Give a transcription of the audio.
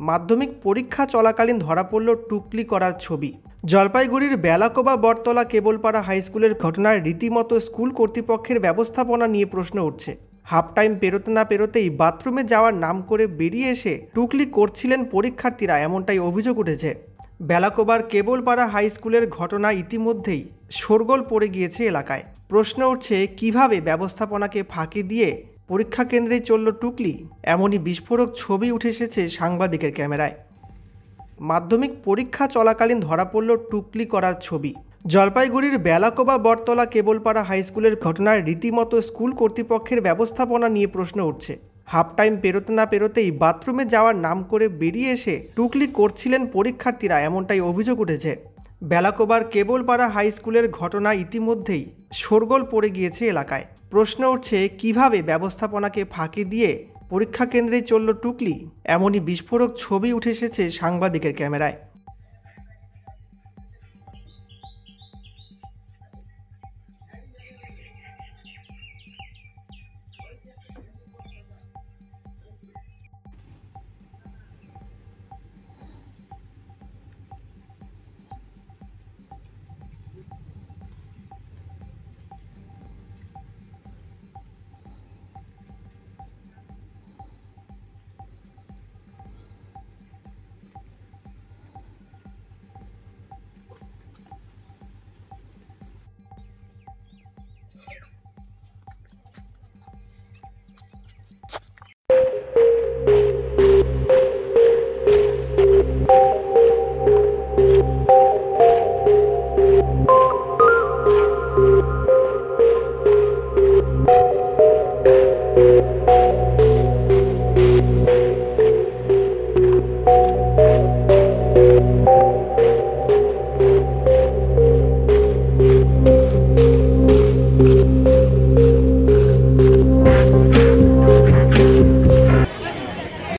মাধ্যমিক পরীক্ষা চলাকালীন ধরা পড়ল টুকলি করার ছবি। জলপাইগুড়ির বেলাকোবা বটতলা কেবলপাড়া হাই স্কুলের ঘটনায় রীতিমতো স্কুল কর্তৃপক্ষের ব্যবস্থাপনা নিয়ে প্রশ্ন উঠছে। হাফ টাইম পেরোতে না পেরোতেই বাথরুমে যাওয়ার নাম করে বেরিয়ে এসে টুকলি করছিলেন পরীক্ষার্থীরা, এমনটাই অভিযোগ উঠেছে। বেলাকোবার কেবলপাড়া হাই স্কুলের ঘটনা ইতিমধ্যেই শোরগোল পড়ে গিয়েছে এলাকায়। প্রশ্ন উঠছে, কিভাবে ব্যবস্থাপনাকে ফাঁকি দিয়ে পরীক্ষা কেন্দ্রেই চলল টুকলি। এমনই বিস্ফোরক ছবি উঠে এসেছে সাংবাদিকের ক্যামেরায়। মাধ্যমিক পরীক্ষা চলাকালীন ধরা পড়ল টুকলি করার ছবি। জলপাইগুড়ির বেলাকোবা বটতলা কেবলপাড়া হাই স্কুলের ঘটনায় রীতিমতো স্কুল কর্তৃপক্ষের ব্যবস্থাপনা নিয়ে প্রশ্ন উঠছে। হাফ টাইম পেরোতে না পেরোতেই বাথরুমে যাওয়ার নাম করে বেরিয়ে এসে টুকলি করছিলেন পরীক্ষার্থীরা, এমনটাই অভিযোগ উঠেছে। বেলাকোবার কেবলপাড়া হাই স্কুলের ঘটনা ইতিমধ্যেই শোরগোল পড়ে গিয়েছে এলাকায়। প্রশ্ন উঠছে, কিভাবে ব্যবস্থাপনাকে ফাঁকি দিয়ে পরীক্ষা কেন্দ্রেই চলল টুকলি। এমনই বিস্ফোরক ছবি উঠে এসেছে সাংবাদিকের ক্যামেরায়।